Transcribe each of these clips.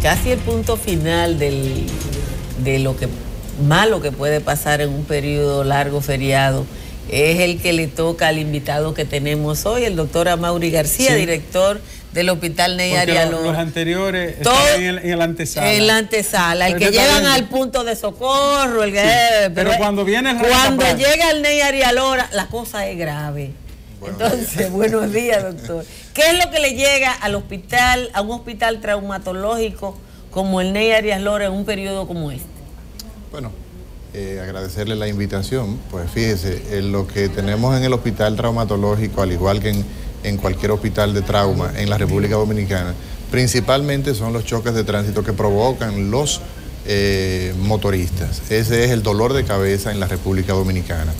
casi el punto final de lo que malo que puede pasar en un periodo largo feriado es el que le toca al invitado que tenemos hoy, el doctor Amaury García, sí, director del Hospital Ney Arias Lora. Los anteriores están en la antesala. En la antesala, el que llevan al punto de socorro, el que, sí, pero cuando viene cuando llega el Ney Arias Lora, la cosa es grave. Entonces, buenos días, doctor. ¿Qué es lo que le llega al hospital, a un hospital traumatológico como el Ney Arias Lora en un periodo como este? Bueno, agradecerle la invitación. Pues fíjese, lo que tenemos en el hospital traumatológico, al igual que en cualquier hospital de trauma en la República Dominicana, principalmente son los choques de tránsito que provocan los motoristas. Ese es el dolor de cabeza en la República Dominicana.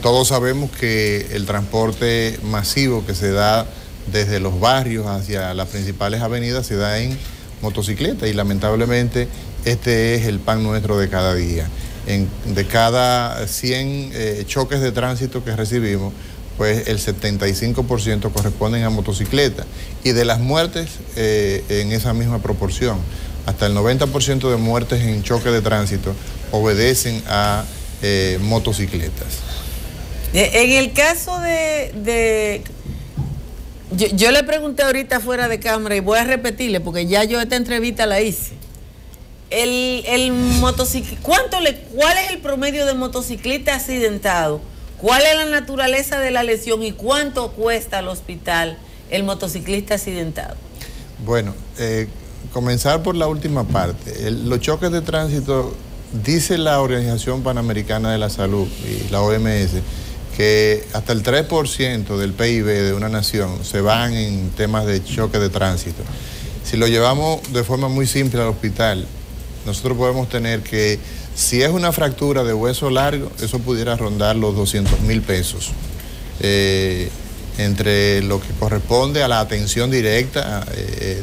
Todos sabemos que el transporte masivo que se da desde los barrios hacia las principales avenidas se da en motocicleta y lamentablemente este es el pan nuestro de cada día. De cada 100 choques de tránsito que recibimos, pues el 75% corresponden a motocicleta y de las muertes en esa misma proporción. Hasta el 90% de muertes en choques de tránsito obedecen a motocicletas. En el caso yo le pregunté ahorita fuera de cámara y voy a repetirle porque ya yo esta entrevista la hice. ¿Cuál es el promedio de motociclista accidentado? ¿Cuál es la naturaleza de la lesión y cuánto cuesta al hospital el motociclista accidentado? Bueno, comenzar por la última parte. Los choques de tránsito, dice la Organización Panamericana de la Salud y la OMS, que hasta el 3% del PIB de una nación se van en temas de choque de tránsito. Si lo llevamos de forma muy simple al hospital, nosotros podemos tener que, si es una fractura de hueso largo, eso pudiera rondar los 200.000 pesos. Entre lo que corresponde a la atención directa,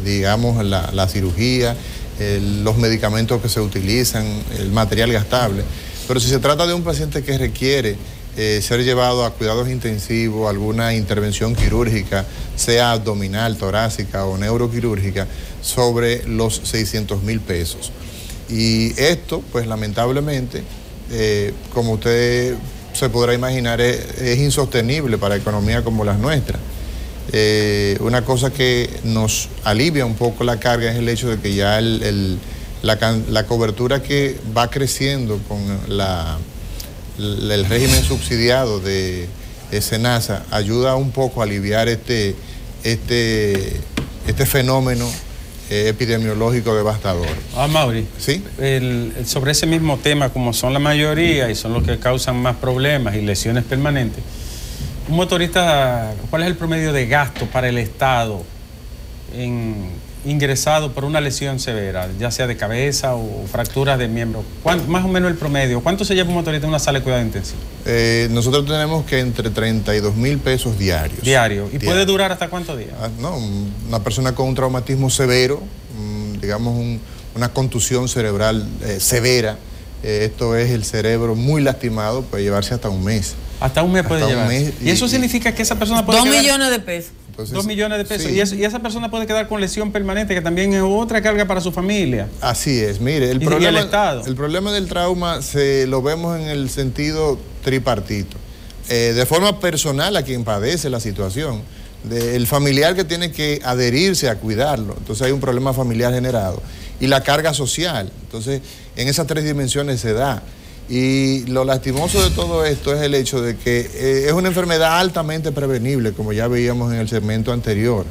digamos la cirugía, los medicamentos que se utilizan, el material gastable. Pero si se trata de un paciente que requiere ser llevado a cuidados intensivos, alguna intervención quirúrgica, sea abdominal, torácica o neuroquirúrgica, sobre los 600.000 pesos. Y esto, pues lamentablemente, como usted se podrá imaginar, es insostenible para economías como las nuestras. Una cosa que nos alivia un poco la carga es el hecho de que ya la cobertura que va creciendo con el régimen subsidiado de SENASA ayuda un poco a aliviar este fenómeno epidemiológico devastador. Amaury, ¿sí? Sobre ese mismo tema, como son la mayoría y son los que causan más problemas y lesiones permanentes, un motorista, ¿cuál es el promedio de gasto para el Estado ingresado por una lesión severa, ya sea de cabeza o fracturas de miembro? Más o menos el promedio, ¿cuánto se lleva un motorista en una sala de cuidado intensivo? Nosotros tenemos que entre 32.000 pesos diarios. ¿Diario? ¿Y puede durar hasta cuántos días? No, una persona con un traumatismo severo, digamos una contusión cerebral severa, esto es el cerebro muy lastimado, puede llevarse hasta un mes. Hasta un mes puede llevar. ¿Y eso significa que esa persona puede 2 millones de pesos. Entonces, 2 millones de pesos. Sí. Y esa persona puede quedar con lesión permanente, que también es otra carga para su familia. Así es, mire, el problema del trauma lo vemos en el sentido tripartito. De forma personal a quien padece la situación, el familiar que tiene que adherirse a cuidarlo, entonces hay un problema familiar generado, y la carga social. Entonces, en esas tres dimensiones se da. Y lo lastimoso de todo esto es el hecho de que es una enfermedad altamente prevenible, como ya veíamos en el segmento anterior.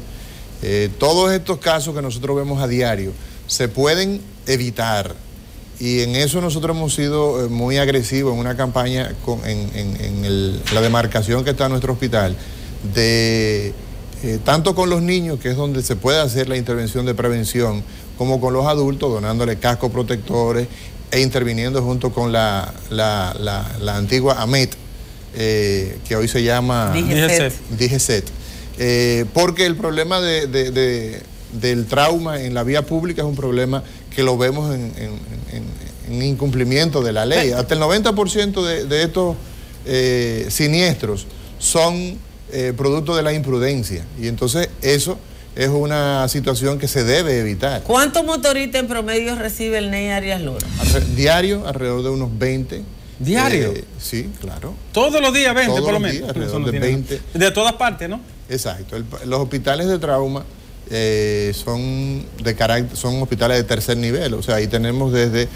Todos estos casos que nosotros vemos a diario se pueden evitar, y en eso nosotros hemos sido muy agresivos en una campaña en la demarcación que está en nuestro hospital, tanto con los niños, que es donde se puede hacer la intervención de prevención, como con los adultos, donándoles cascos protectores e interviniendo junto con la antigua AMET, que hoy se llama DGCET. Porque el problema del trauma en la vía pública es un problema que lo vemos en incumplimiento de la ley. Hasta el 90% de estos siniestros son producto de la imprudencia, y entonces eso es una situación que se debe evitar. ¿Cuántos motoristas en promedio recibe el NEI Arias Lora? Diario, alrededor de unos 20. ¿Diario? Sí, claro. Todos los días 20 Todos por lo los menos. días, alrededor de 20. De todas partes, ¿no? Exacto. Los hospitales de trauma son hospitales de tercer nivel, o sea, ahí tenemos desde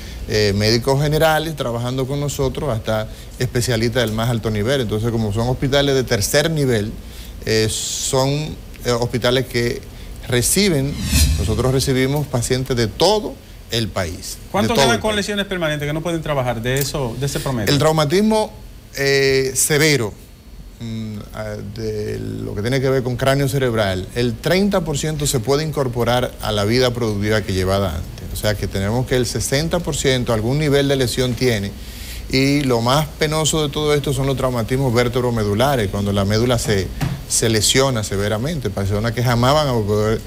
médicos generales trabajando con nosotros hasta especialistas del más alto nivel. Entonces, como son hospitales de tercer nivel, son hospitales que nosotros recibimos pacientes de todo el país. ¿Cuántos quedan con lesiones permanentes que no pueden trabajar de ese promedio? El traumatismo severo, de lo que tiene que ver con cráneo cerebral, el 30% se puede incorporar a la vida productiva que llevaba antes. O sea que tenemos que el 60% algún nivel de lesión tiene. Y lo más penoso de todo esto son los traumatismos vértebromedulares, cuando la médula se lesiona severamente, personas que jamás van a poder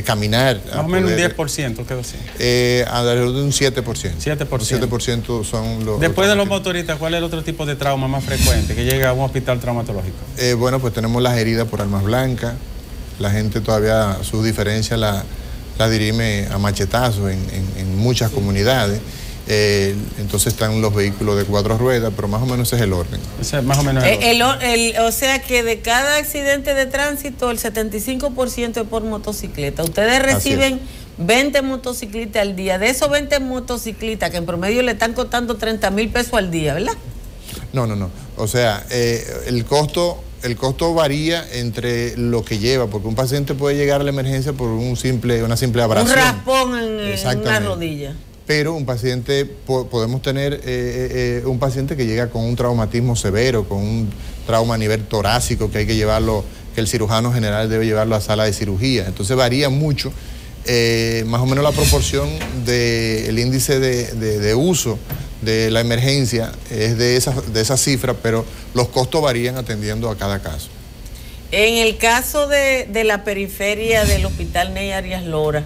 caminar. Más o menos un 10%, quedó así. Alrededor de un 7%. 7%. 7% son los... Después de los motoristas, ¿cuál es el otro tipo de trauma más frecuente que llega a un hospital traumatológico? Bueno, pues tenemos las heridas por armas blancas. La gente todavía sus diferencias la dirime a machetazos en muchas comunidades. Entonces están los vehículos de 4 ruedas, pero más o menos ese es el orden. Ese es más o menos el orden. O sea que de cada accidente de tránsito, el 75% es por motocicleta. Ustedes reciben 20 motociclistas al día. De esos 20 motociclistas, que en promedio le están costando 30,000 pesos al día, ¿verdad? No. O sea, el costo varía entre lo que lleva, porque un paciente puede llegar a la emergencia por una simple abrasión. Un raspón en una rodilla. Pero un paciente, podemos tener un paciente que llega con un traumatismo severo, con un trauma a nivel torácico, que hay que llevarlo, que el cirujano general debe llevarlo a sala de cirugía. Entonces varía mucho, más o menos la proporción del índice de uso de la emergencia es de esa cifra, pero los costos varían atendiendo a cada caso. En el caso de la periferia del Hospital NEI Arias Lora,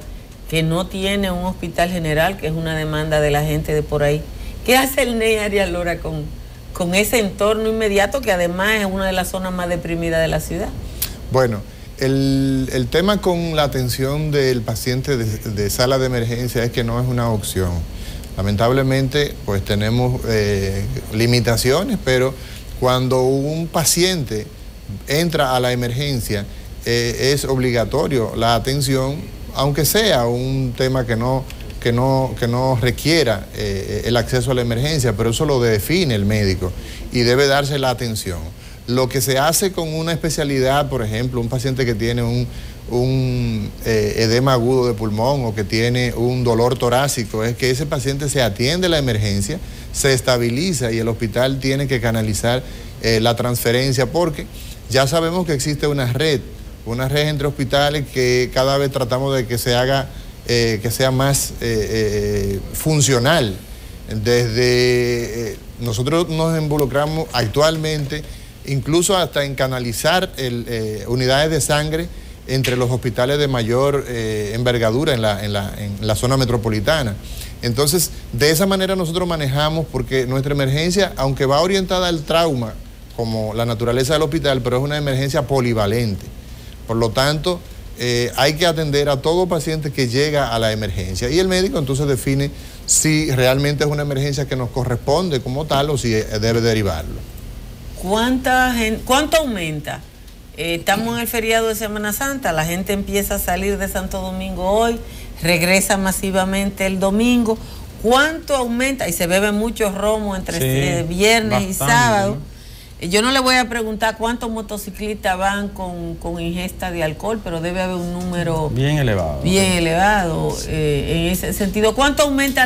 que no tiene un hospital general, que es una demanda de la gente de por ahí, ¿qué hace el NEI Arias Lora con ese entorno inmediato, que además es una de las zonas más deprimidas de la ciudad? Bueno, el tema con la atención del paciente de sala de emergencia es que no es una opción. Lamentablemente, pues tenemos limitaciones, pero cuando un paciente entra a la emergencia, es obligatorio la atención, aunque sea un tema que no requiera el acceso a la emergencia, pero eso lo define el médico y debe darse la atención. Lo que se hace con una especialidad, por ejemplo, un paciente que tiene un edema agudo de pulmón o que tiene un dolor torácico, es que ese paciente se atiende a la emergencia, se estabiliza y el hospital tiene que canalizar la transferencia, porque ya sabemos que existe una red entre hospitales que cada vez tratamos de que se haga, que sea más funcional. Nosotros nos involucramos actualmente, incluso hasta en canalizar unidades de sangre entre los hospitales de mayor envergadura en la zona metropolitana. Entonces, de esa manera nosotros manejamos, porque nuestra emergencia, aunque va orientada al trauma, como la naturaleza del hospital, pero es una emergencia polivalente. Por lo tanto, hay que atender a todo paciente que llega a la emergencia y el médico entonces define si realmente es una emergencia que nos corresponde como tal o si debe derivarlo. ¿Cuánto aumenta? Estamos en el feriado de Semana Santa, la gente empieza a salir de Santo Domingo hoy, regresa masivamente el domingo. ¿Cuánto aumenta? Y se bebe mucho romo entre viernes y sábado. ¿No? Yo no le voy a preguntar cuántos motociclistas van con ingesta de alcohol, pero debe haber un número bien elevado. Bien elevado en ese sentido. ¿Cuánto aumenta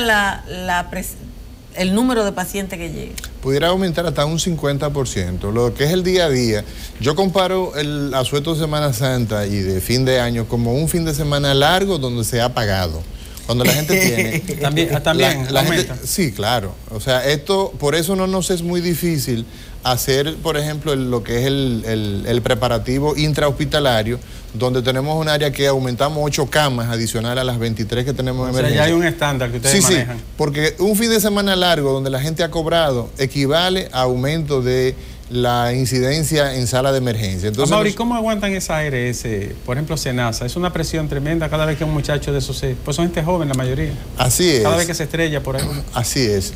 el número de pacientes que llegan? Pudiera aumentar hasta un 50%, lo que es el día a día. Yo comparo el asueto de Semana Santa y de fin de año como un fin de semana largo donde se ha pagado. Cuando la gente tiene... También la gente, sí, claro. O sea, por eso no nos es muy difícil hacer, por ejemplo, lo que es el preparativo intrahospitalario, donde tenemos un área que aumentamos 8 camas adicional a las 23 que tenemos en emergencia. Ya hay un estándar que ustedes manejan. Sí, porque un fin de semana largo donde la gente ha cobrado equivale a aumento de la incidencia en sala de emergencia. Entonces, Mauri, ¿cómo aguantan esa ARS? Por ejemplo, Senasa, es una presión tremenda cada vez que un muchacho de esos pues son gente joven la mayoría. Así es. Cada vez que se estrella por ahí. Así es.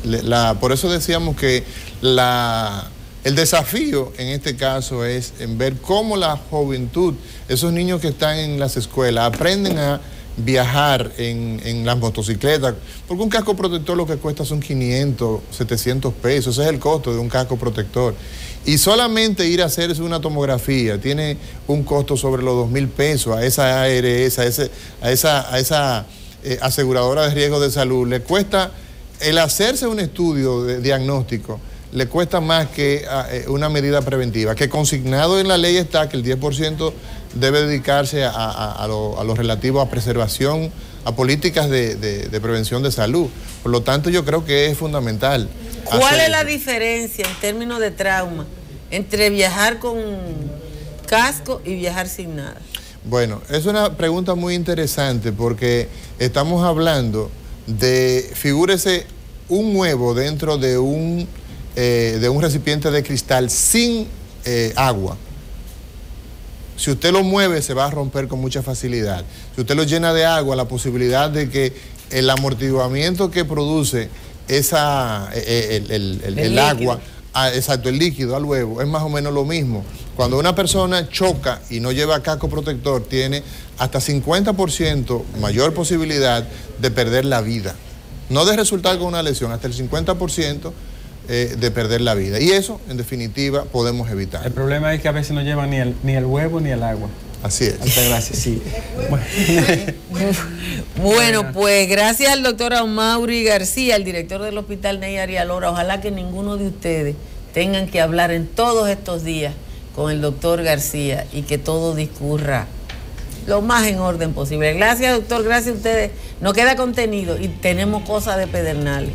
Por eso decíamos que el desafío en este caso es en ver cómo la juventud, esos niños que están en las escuelas, aprenden a viajar en las motocicletas, porque un casco protector lo que cuesta son 500, 700 pesos, ese es el costo de un casco protector. Y solamente ir a hacerse una tomografía tiene un costo sobre los 2,000 pesos a esa ARS, a esa aseguradora de riesgo de salud. Le cuesta el hacerse un estudio de diagnóstico, le cuesta más que una medida preventiva, que consignado en la ley está que el 10% debe dedicarse a lo relativo a preservación, a políticas de prevención de salud. Por lo tanto, yo creo que es fundamental. ¿Cuál es la diferencia en términos de trauma entre viajar con casco y viajar sin nada? Bueno, es una pregunta muy interesante porque estamos hablando de, figúrese, un huevo dentro de un recipiente de cristal sin agua. Si usted lo mueve, se va a romper con mucha facilidad. Si usted lo llena de agua, la posibilidad de que el amortiguamiento que produce el agua, exacto, el líquido al huevo, es más o menos lo mismo. Cuando una persona choca y no lleva casco protector, tiene hasta 50% mayor posibilidad de perder la vida. No de resultar con una lesión, hasta el 50% de perder la vida. Y eso, en definitiva, podemos evitar. El problema es que a veces no llevan ni el huevo ni el agua. Así es. Muchas gracias, sí. Bueno, pues gracias al doctor Amaury García, el director del Hospital Ney Arias Lora. Ojalá que ninguno de ustedes tengan que hablar en todos estos días con el doctor García y que todo discurra lo más en orden posible. Gracias, doctor, gracias a ustedes. Nos queda contenido y tenemos cosas de Pedernales.